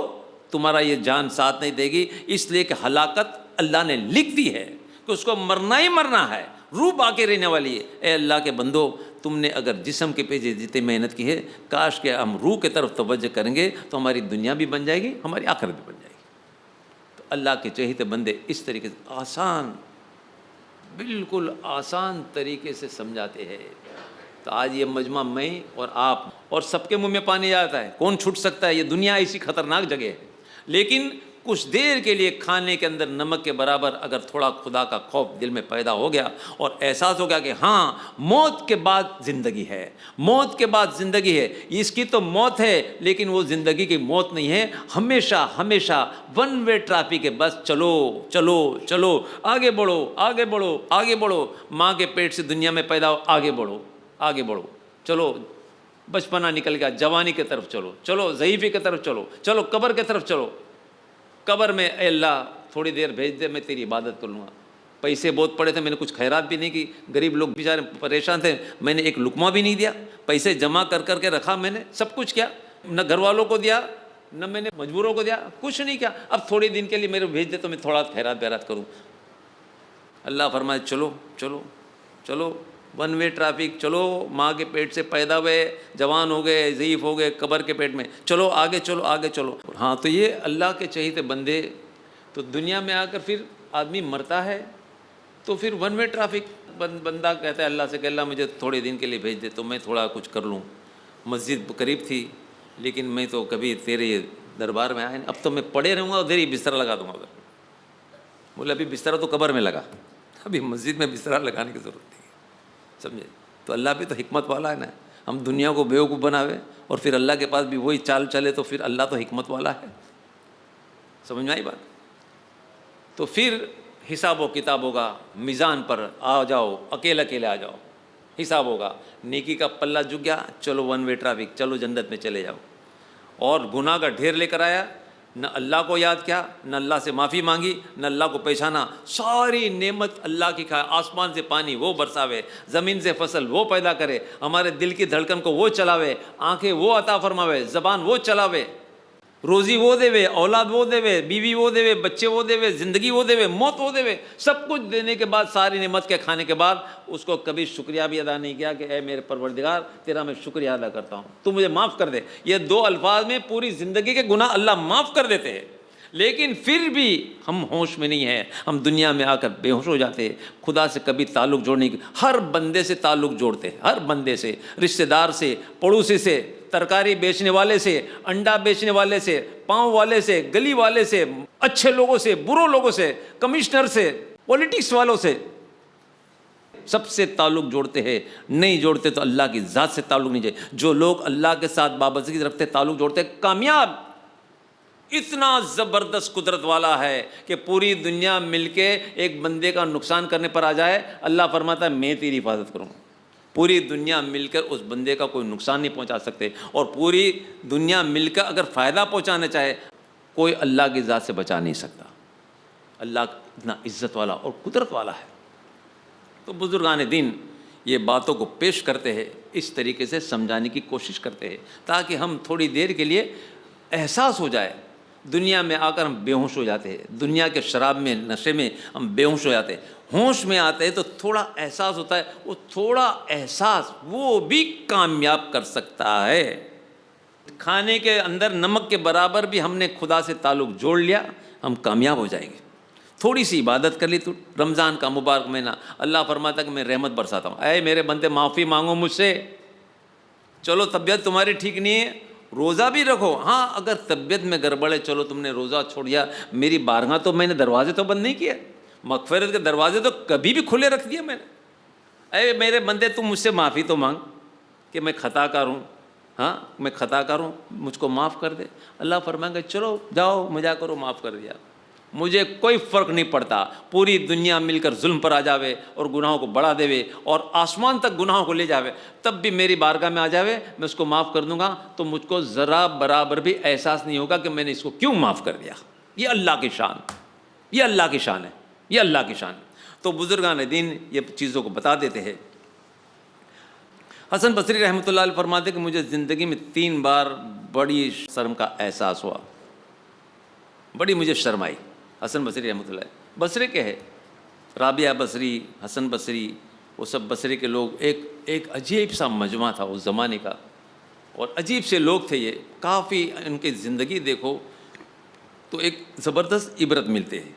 تمہارا یہ جان ساتھ نہیں دے گی، اس لیے کہ ہلاکت اللہ نے لکھ دی ہے کہ اس کو مرنا ہی مرنا ہے، روح باقی رہنے والی ہے. اے اللہ کے بندو، تم نے اگر جسم کے پیچھے جتنی محنت کی ہے، کاش کہ ہم روح کی طرف توجہ کریں گے تو ہماری دنیا بھی بن جائے گی، ہماری آخرت بھی بن جائے گی. تو اللہ کے چہیتے بندے اس طریقے سے آسان، بالکل آسان طریقے سے سمجھاتے ہیں. تو آج یہ مجمع میں اور آپ اور سب کے منہ میں پانی جاتا ہے، کون چھوٹ سکتا ہے؟ یہ دنیا ایسی خطرناک جگہ ہے، لیکن کچھ دیر کے لیے کھانے کے اندر نمک کے برابر اگر تھوڑا خدا کا خوف دل میں پیدا ہو گیا اور احساس ہو گیا کہ ہاں موت کے بعد زندگی ہے، موت کے بعد زندگی ہے، اس کی تو موت ہے لیکن وہ زندگی کی موت نہیں ہے، ہمیشہ ہمیشہ ون وے ٹرافک ہے، بس چلو چلو چلو، آگے بڑھو آگے بڑھو آگے بڑھو. ماں کے پیٹ سے دنیا میں پیدا ہو، آگے بڑھو آگے بڑھو، چلو بچپنا نکل گیا، جوانی کی طرف چلو، چلو ضعیفی کی طرف چلو، چلو قبر کی طرف چلو. قبر میں اے اللہ تھوڑی دیر بھیج دے، میں تیری عبادت کر لوں گا. پیسے بہت پڑے تھے، میں نے کچھ خیرات بھی نہیں کی، غریب لوگ بیچارے پریشان تھے، میں نے ایک لقمہ بھی نہیں دیا. پیسے جمع کر کر کے رکھا، میں نے سب کچھ کیا، نہ گھر والوں کو دیا نہ میں نے مجبوروں کو دیا، کچھ نہیں کیا. اب تھوڑے دن کے لیے میرے بھیج دے تو میں تھوڑا خیرات کروں. اللہ فرمائے چلو چلو چلو، ون وے ٹرافک، چلو، ماں کے پیٹ سے پیدا ہوئے، جوان ہو گئے، ضعیف ہو گئے، قبر کے پیٹ میں، چلو آگے چلو آگے چلو. ہاں تو یہ اللہ کے چہیتے بندے، تو دنیا میں آ کر پھر آدمی مرتا ہے تو پھر ون وے ٹرافک. بندہ کہتا ہے اللہ سے کہ اللہ مجھے تھوڑے دن کے لیے بھیج دے تو میں تھوڑا کچھ کر لوں. مسجد قریب تھی لیکن میں تو کبھی تیرے دربار میں آیا نہیں، اب تو میں پڑے رہوں گا، ادھر ہی بستر لگا دوں گا ادھر. بولے ابھی بستر تو قبر میں لگا، ابھی مسجد میں بستر لگانے کی ضرورت نہیں، سمجھے؟ تو اللہ بھی تو حکمت والا ہے نا. ہم دنیا کو بیوقوف بناوے اور پھر اللہ کے پاس بھی وہی چال چلے تو پھر اللہ تو حکمت والا ہے. سمجھ میں آئی بات؟ تو پھر حساب و کتاب ہوگا، میزان پر آ جاؤ، اکیلے آ جاؤ، حساب ہوگا. نیکی کا پلہ جھک گیا، چلو ون وے ٹرافک، چلو جنت میں چلے جاؤ. اور گناہ کا ڈھیر لے کر آیا، نہ اللہ کو یاد کیا، نہ اللہ سے معافی مانگی، نہ اللہ کو پہچانا. ساری نعمت اللہ کی کھائے، آسمان سے پانی وہ برساوے، زمین سے فصل وہ پیدا کرے، ہمارے دل کی دھڑکن کو وہ چلاوے، آنکھیں وہ عطا فرماوے، زبان وہ چلاوے، روزی وہ دے وے، اولاد وہ دے وے، بیوی وہ دے وے، بچے وہ دے وے، زندگی وہ دے وے، موت وہ دے وے. سب کچھ دینے کے بعد، ساری نعمت کے کھانے کے بعد اس کو کبھی شکریہ بھی ادا نہیں کیا کہ اے میرے پروردگار تیرا میں شکریہ ادا کرتا ہوں، تو مجھے معاف کر دے. یہ دو الفاظ میں پوری زندگی کے گناہ اللہ معاف کر دیتے ہیں. لیکن پھر بھی ہم ہوش میں نہیں ہیں، ہم دنیا میں آ کر بے ہوش ہو جاتے ہیں. خدا سے کبھی تعلق جوڑنے کی، ہر بندے سے تعلق جوڑتے ہیں، ہر بندے سے، رشتہ دار سے، پڑوسی سے، ترکاری بیچنے والے سے، انڈا بیچنے والے سے، پاؤں والے سے، گلی والے سے، اچھے لوگوں سے، برے لوگوں سے، کمشنر سے، پولیٹکس والوں سے، سب سے تعلق جوڑتے ہیں. نہیں جوڑتے تو اللہ کی ذات سے تعلق نہیں جائے. جو لوگ اللہ کے ساتھ وابستگی رکھتے، تعلق جوڑتے، کامیاب. اتنا زبردست قدرت والا ہے کہ پوری دنیا مل کے ایک بندے کا نقصان کرنے پر آ جائے، اللہ فرماتا ہے میں تیری حفاظت کروں. پوری دنیا مل کر اس بندے کا کوئی نقصان نہیں پہنچا سکتے، اور پوری دنیا مل کر اگر فائدہ پہنچانا چاہے، کوئی اللہ کی ذات سے بچا نہیں سکتا. اللہ اتنا عزت والا اور قدرت والا ہے. تو بزرگان دین یہ باتوں کو پیش کرتے ہیں، اس طریقے سے سمجھانے کی کوشش کرتے ہیں تاکہ ہم تھوڑی دیر کے لیے احساس ہو جائے. دنیا میں آ کر ہم بے ہوش ہو جاتے ہیں، دنیا کے شراب میں، نشے میں ہم بے ہوش ہو جاتے ہیں. ہوش میں آتے ہیں تو تھوڑا احساس ہوتا ہے، وہ تھوڑا احساس وہ بھی کامیاب کر سکتا ہے. کھانے کے اندر نمک کے برابر بھی ہم نے خدا سے تعلق جوڑ لیا، ہم کامیاب ہو جائیں گے. تھوڑی سی عبادت کر لی تو رمضان کا مبارک مہینہ، اللہ فرماتا ہے کہ میں رحمت برساتا ہوں. اے میرے بندے معافی مانگو مجھ سے. چلو طبیعت تمہاری ٹھیک نہیں ہے، روزہ بھی رکھو. ہاں اگر طبیعت میں گڑبڑ ہے، چلو تم نے روزہ چھوڑ دیا، میری بارگاہ تو میں نے دروازے تو بند نہیں کیے، مغفرت کے دروازے تو کبھی بھی کھلے رکھ دیے میں نے. اے میرے بندے تم مجھ سے معافی تو مانگ کہ میں خطا کار ہوں، ہاں میں خطا کار ہوں، مجھ کو معاف کر دے. اللہ فرمائیں گے چلو جاؤ مجا کرو، معاف کر دیا. مجھے کوئی فرق نہیں پڑتا، پوری دنیا مل کر ظلم پر آ جاوے اور گناہوں کو بڑھا دے اور آسمان تک گناہوں کو لے جاوے، تب بھی میری بارگاہ میں آ جاوے، میں اس کو معاف کر دوں گا. تو مجھ کو ذرا برابر بھی احساس نہیں ہوگا کہ میں نے اس کو کیوں معاف کر دیا. یہ اللہ کی شان، یہ اللہ کی شان ہے، یہ اللہ کی شان ہے. تو بزرگان دین یہ چیزوں کو بتا دیتے ہیں. حسن بصری رحمۃ اللہ علیہ فرماتے کہ مجھے زندگی میں 3 بار بڑی شرم کا احساس ہوا، بڑی مجھے شرم آئی. حسن بصری رحمۃ اللہ علیہ بصرے کے ہے، رابعہ بصری، حسن بصری، وہ سب بصرے کے لوگ. ایک عجیب سا مجمع تھا اس زمانے کا، اور عجیب سے لوگ تھے. یہ کافی ان کی زندگی دیکھو تو ایک زبردست عبرت ملتے ہیں.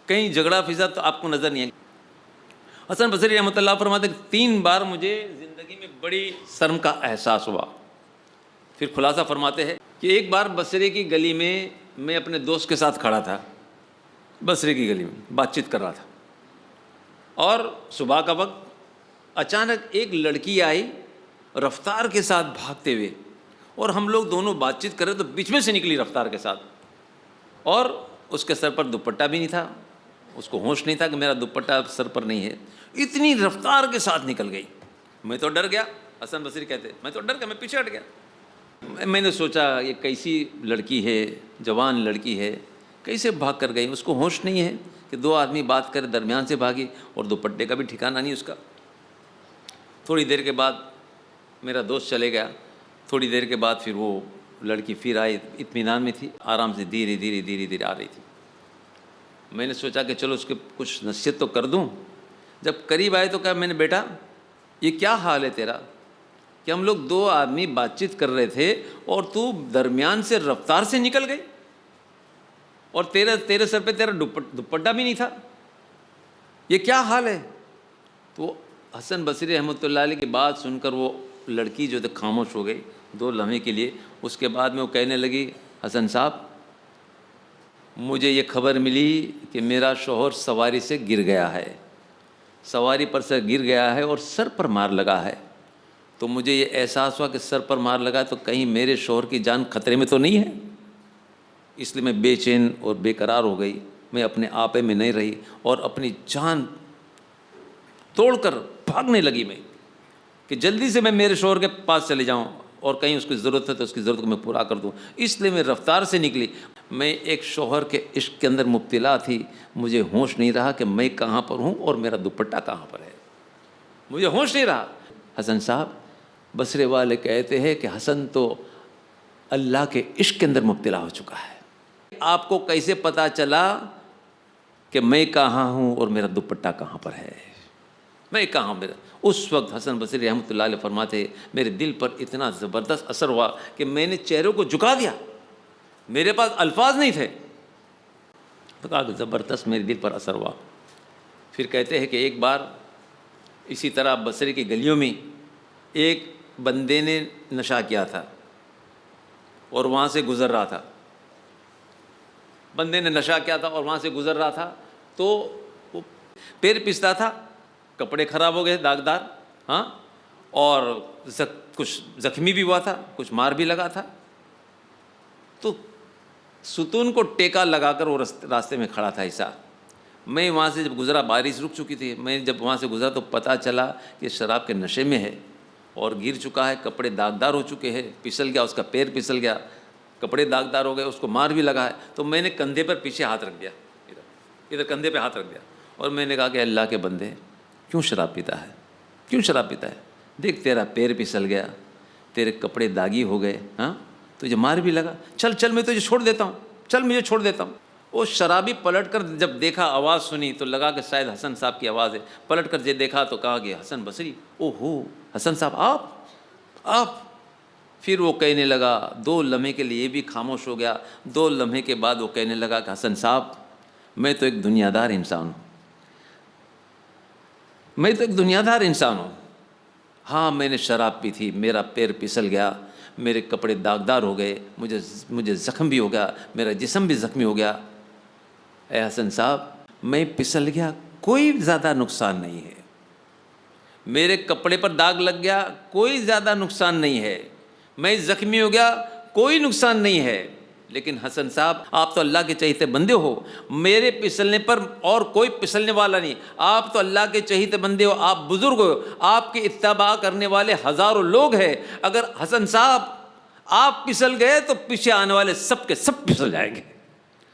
کہیں جھگڑا فساد تو آپ کو نظر نہیں ہے. حسن بصری رحمۃ اللہ فرماتے کہ 3 بار مجھے زندگی میں بڑی شرم کا احساس ہوا. پھر خلاصہ فرماتے ہیں کہ ایک بار بصرے کی گلی میں اپنے دوست کے ساتھ کھڑا تھا، بصرے کی گلی میں بات چیت کر رہا تھا، اور صبح کا وقت اچانک ایک لڑکی آئی رفتار کے ساتھ بھاگتے ہوئے، اور ہم لوگ دونوں بات چیت کر رہے تو بیچ میں سے نکلی رفتار کے ساتھ، اور اس کے سر پر دوپٹہ بھی نہیں تھا. اس کو ہوش نہیں تھا کہ میرا دوپٹہ سر پر نہیں ہے. اتنی رفتار کے ساتھ نکل گئی. میں تو ڈر گیا. حسن بصری کہتے میں تو ڈر گیا، میں پیچھے ہٹ گیا. میں نے سوچا یہ کیسی لڑکی ہے، جوان لڑکی ہے، کیسے بھاگ کر گئی. اس کو ہوش نہیں ہے کہ 2 آدمی بات کرے، درمیان سے بھاگی، اور دوپٹے کا بھی ٹھکانہ نہیں اس کا. تھوڑی دیر کے بعد میرا دوست چلے گیا. تھوڑی دیر کے بعد پھر وہ لڑکی پھر آئی، اطمینان میں تھی، آرام سے دھیرے دھیرے آ رہی تھی. میں نے سوچا کہ چلو اس کے کچھ نصیحت تو کر دوں. جب قریب آئے تو کہا میں نے بیٹا یہ کیا حال ہے تیرا، کہ ہم لوگ 2 آدمی بات چیت کر رہے تھے اور تو درمیان سے رفتار سے نکل گئی، اور تیرے سر پہ تیرا دوپٹہ بھی نہیں تھا، یہ کیا حال ہے. تو حسن بصری رحمۃ اللہ علیہ کی بات سن کر وہ لڑکی جو تھی خاموش ہو گئی 2 لمحے کے لیے. اس کے بعد میں وہ کہنے لگی حسن صاحب مجھے یہ خبر ملی کہ میرا شوہر سواری سے گر گیا ہے، سواری پر سے گر گیا ہے اور سر پر مار لگا ہے. تو مجھے یہ احساس ہوا کہ سر پر مار لگا ہے تو کہیں میرے شوہر کی جان خطرے میں تو نہیں ہے. اس لیے میں بے چین اور بے قرار ہو گئی. میں اپنے آپے میں نہیں رہی اور اپنی جان توڑ کر بھاگنے لگی میں کہ جلدی سے میں میرے شوہر کے پاس چلے جاؤں اور کہیں اس کی ضرورت ہے تو اس کی ضرورت کو میں پورا کر دوں. اس لیے میں رفتار سے نکلی. میں ایک شوہر کے عشق کے اندر مبتلا تھی. مجھے ہوش نہیں رہا کہ میں کہاں پر ہوں اور میرا دوپٹہ کہاں پر ہے. مجھے ہوش نہیں رہا. حسن صاحب بصرے والے کہتے ہیں کہ حسن تو اللہ کے عشق کے اندر مبتلا ہو چکا ہے. آپ کو کیسے پتا چلا کہ میں کہاں ہوں اور میرا دوپٹہ کہاں پر ہے، میں کہاں میرا. اس وقت حسن بصری رحمۃ اللہ علیہ فرماتے میرے دل پر اتنا زبردست اثر ہوا کہ میں نے چہروں کو جھکا دیا. میرے پاس الفاظ نہیں تھے، تو کہا کہ زبردست میرے دل پر اثر ہوا. پھر کہتے ہیں کہ ایک بار اسی طرح بصرے کی گلیوں میں ایک بندے نے نشہ کیا تھا اور وہاں سے گزر رہا تھا. بندے نے نشہ کیا تھا اور وہاں سے گزر رہا تھا تو وہ پیر پستا تھا، کپڑے خراب ہو گئے داغدار، ہاں، اور کچھ زخمی بھی ہوا تھا، کچھ مار بھی لگا تھا. تو ستون کو ٹیکا لگا کر وہ راستے میں کھڑا تھا ایسا. میں وہاں سے جب گزرا بارش رک چکی تھی. میں جب وہاں سے گزرا تو پتہ چلا کہ شراب کے نشے میں ہے اور گر چکا ہے، کپڑے داغدار ہو چکے ہیں، پھسل گیا، اس کا پیر پھسل گیا، کپڑے داغدار ہو گئے، اس کو مار بھی لگا ہے. تو میں نے کندھے پر پیچھے ہاتھ رکھ دیا، ادھر کندھے پہ ہاتھ رکھ دیا، اور میں نے کہا کہ اللہ کے بندے کیوں شراب پیتا ہے، کیوں شراب پیتا ہے؟ دیکھ تیرا پیر پھسل گیا، تیرے کپڑے داغی ہو گئے، ہاں، تجھے مار بھی لگا، چل میں تجھے چھوڑ دیتا ہوں، چل مجھے چھوڑ دیتا ہوں. وہ شرابی پلٹ کر جب دیکھا، آواز سنی تو لگا کہ شاید حسن صاحب کی آواز ہے. پلٹ کر جب دیکھا تو کہا کہ حسن بصری. او ہو حسن صاحب آپ. پھر وہ کہنے لگا، 2 لمحے کے لیے بھی خاموش ہو گیا. 2 لمحے کے بعد وہ کہنے لگا کہ حسن صاحب میں تو ایک دنیا دار انسان ہوں. ہاں میں نے شراب پی تھی، میرا پیر پھسل گیا، میرے کپڑے داغدار ہو گئے، مجھے زخم بھی ہو گیا، میرا جسم بھی زخمی ہو گیا. اے حسن صاحب میں پھسل گیا، کوئی زیادہ نقصان نہیں ہے. میرے کپڑے پر داغ لگ گیا، کوئی زیادہ نقصان نہیں ہے. میں زخمی ہو گیا، کوئی نقصان نہیں ہے. لیکن حسن صاحب آپ تو اللہ کے چہیتے بندے ہو، میرے پھسلنے پر اور کوئی پھسلنے والا نہیں. آپ تو اللہ کے چہیتے بندے ہو، آپ بزرگ ہو، آپ کی اتباع کرنے والے ہزاروں لوگ ہیں. اگر حسن صاحب آپ پھسل گئے تو پیچھے آنے والے سب کے سب پھسل جائیں گے.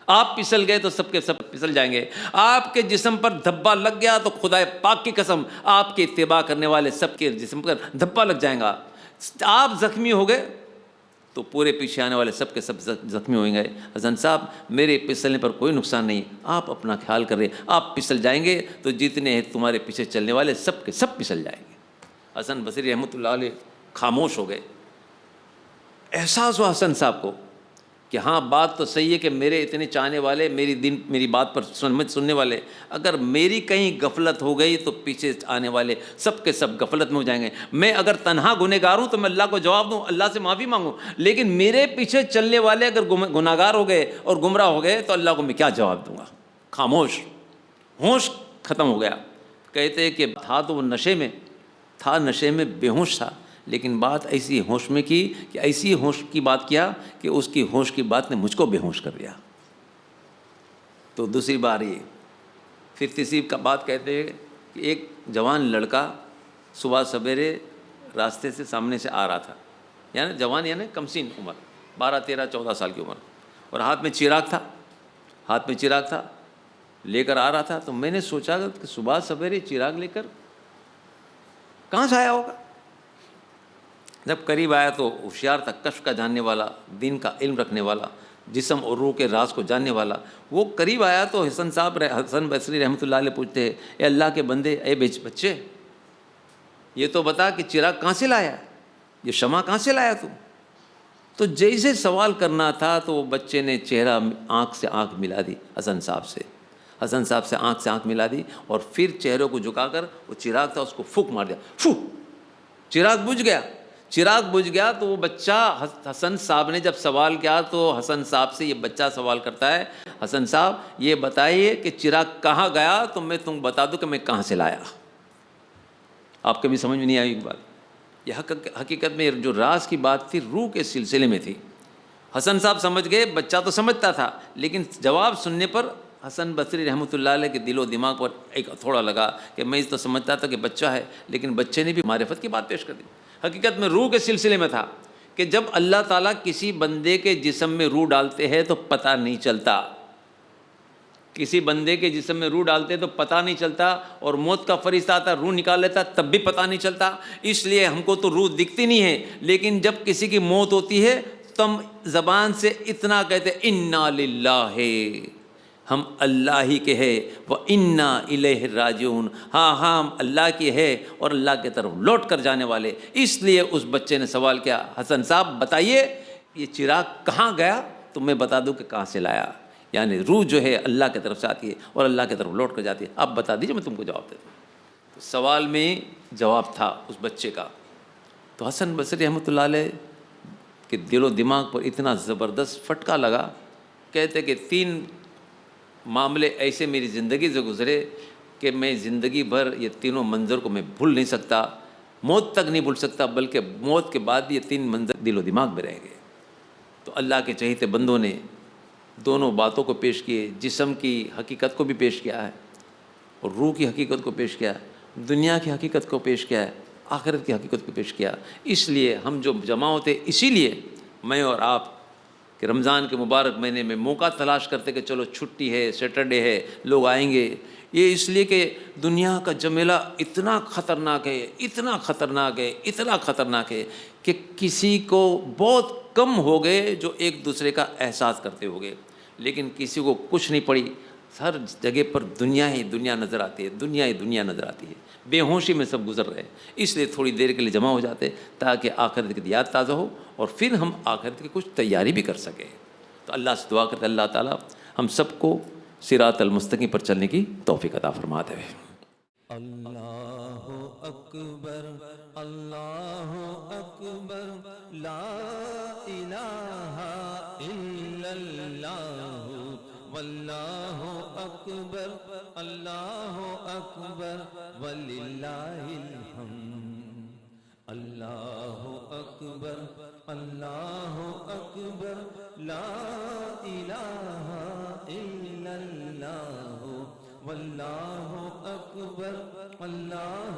آپ پھسل گئے تو سب کے سب پھسل جائیں گے. آپ کے جسم پر دھبا لگ گیا تو خدا پاک کی قسم آپ کی اتباع کرنے والے سب کے جسم پر دھبا لگ جائیں گا. آپ زخمی ہو گئے تو پورے پیچھے آنے والے سب کے سب زخمی ہوئیں گے. حسن صاحب میرے پھسلنے پر کوئی نقصان نہیں، آپ اپنا خیال کر رہے. آپ پھسل جائیں گے تو جتنے ہیں تمہارے پیچھے چلنے والے سب کے سب پھسل جائیں گے. حسن بصری رحمۃ اللہ علیہ خاموش ہو گئے. احساس ہوا حسن صاحب کو کہ ہاں بات تو صحیح ہے کہ میرے اتنے چاہنے والے، میری بات پر سننے والے، اگر میری کہیں غفلت ہو گئی تو پیچھے آنے والے سب کے سب غفلت میں ہو جائیں گے. میں اگر تنہا گنہگار ہوں تو میں اللہ کو جواب دوں، اللہ سے معافی مانگوں. لیکن میرے پیچھے چلنے والے اگر گنہگار ہو گئے اور گمراہ ہو گئے تو اللہ کو میں کیا جواب دوں گا. خاموش، ہوش ختم ہو گیا. کہتے ہیں کہ تھا تو وہ نشے میں بے ہوش تھا، لیکن بات ایسی ہوش میں کی کہ ایسی ہوش کی بات کیا کہ اس کی ہوش کی بات نے مجھ کو بے ہوش کر دیا. تو دوسری بار یہ، پھر تیسری کا بات کہتے ہیں کہ ایک جوان لڑکا صبح سویرے راستے سے سامنے سے آ رہا تھا. یعنی جوان یعنی کم سن عمر، 12 13 14 سال کی عمر، اور ہاتھ میں چراغ تھا لے کر آ رہا تھا. تو میں نے سوچا کہ صبح سویرے چراغ لے کر کہاں سے آیا ہوگا. جب قریب آیا تو ہوشیار تھا، کشف کا جاننے والا، دین کا علم رکھنے والا، جسم اور روح کے راز کو جاننے والا. وہ قریب آیا تو حسن بصری رحمۃ اللہ علیہ پوچھتے ہیں، اے اللہ کے بندے، اے بچے، یہ تو بتا کہ چراغ کہاں سے لایا، یہ شمع کہاں سے لایا تو جیسے سوال کرنا تھا تو وہ بچے نے چہرہ آنکھ سے آنکھ ملا دی حسن صاحب سے آنکھ سے آنکھ ملا دی، اور پھر چہرے کو جھکا کر وہ چراغ تھا اس کو پھونک مار دیا. چراغ بجھ گیا. تو وہ بچہ حسن صاحب نے جب سوال کیا تو حسن صاحب سے یہ بچہ سوال کرتا ہے، حسن صاحب یہ بتائیے کہ چراغ کہاں گیا تو میں تم بتا دوں کہ میں کہاں سے لایا. آپ کبھی سمجھ میں نہیں آئی ایک بات. یہ حقیقت میں جو راز کی بات تھی روح کے سلسلے میں تھی. حسن صاحب سمجھ گئے، بچہ تو سمجھتا تھا، لیکن جواب سننے پر حسن بصری رحمۃ اللہ علیہ کے دل و دماغ پر ایک تھوڑا لگا کہ میں تو سمجھتا تھا کہ بچہ ہے، لیکن بچے نے بھی معرفت کی بات پیش کر دی. حقیقت میں روح کے سلسلے میں تھا کہ جب اللہ تعالیٰ کسی بندے کے جسم میں روح ڈالتے ہیں تو پتہ نہیں چلتا. کسی بندے کے جسم میں روح ڈالتے تو پتہ نہیں چلتا، اور موت کا فرشتہ آتا روح نکال لیتا تب بھی پتہ نہیں چلتا. اس لیے ہم کو تو روح دکھتی نہیں ہے، لیکن جب کسی کی موت ہوتی ہے تو ہم زبان سے اتنا کہتے انا للہ، ہم اللہ ہی کے ہیں، وَإِنَّا إِلَيْهِ رَاجِعُونَ، ہاں ہم اللہ کی ہے اور اللہ کی طرف لوٹ کر جانے والے. اس لیے اس بچے نے سوال کیا، حسن صاحب بتائیے یہ چراغ کہاں گیا تو میں بتا دوں کہ کہاں سے لایا. یعنی روح جو ہے اللہ کی طرف سے آتی ہے اور اللہ کی طرف لوٹ کر جاتی ہے. آپ بتا دیجیے میں تم کو جواب دیتا ہوں. تو سوال میں جواب تھا اس بچے کا. تو حسن بصری رحمۃ اللہ علیہ کے دل و دماغ پر اتنا زبردست پھٹکا لگا. کہتے کہ 3 معاملے ایسے میری زندگی سے گزرے کہ میں زندگی بھر یہ تینوں منظر کو میں بھول نہیں سکتا، موت تک نہیں بھول سکتا، بلکہ موت کے بعد بھی یہ 3 منظر دل و دماغ میں رہ گئے. تو اللہ کے چہیتے بندوں نے دونوں باتوں کو پیش کیے، جسم کی حقیقت کو بھی پیش کیا ہے اور روح کی حقیقت کو پیش کیا ہے، دنیا کی حقیقت کو پیش کیا ہے، آخرت کی حقیقت کو پیش کیا. اس لیے ہم جو جمع ہوتے، اسی لیے میں اور آپ کہ رمضان کے مبارک مہینے میں موقع تلاش کرتے کہ چلو چھٹی ہے، سیٹرڈے ہے، لوگ آئیں گے. یہ اس لیے کہ دنیا کا جمیلہ اتنا خطرناک ہے کہ کسی کو بہت کم ہو گئے جو ایک دوسرے کا احساس کرتے ہو گئے. لیکن کسی کو کچھ نہیں پڑی، ہر جگہ پر دنیا ہی دنیا نظر آتی ہے، دنیا ہی دنیا نظر آتی ہے، بے ہوشی میں سب گزر رہے ہیں. اس لیے تھوڑی دیر کے لیے جمع ہو جاتے تاکہ آخرت کی یاد تازہ ہو اور پھر ہم آخرت کی کچھ تیاری بھی کر سکیں. تو اللہ سے دعا کرتے اللہ تعالیٰ ہم سب کو صراط المستقیم پر چلنے کی توفیق عطا فرما دے. اللہ اکبر اللہ اکبر لا الہ الا اللہ واللہ اکبر اللہ اکبر وللہ الحمد. اللہ اکبر اللہ اکبر لا الہ الا اللہ واللہ اکبر اللہ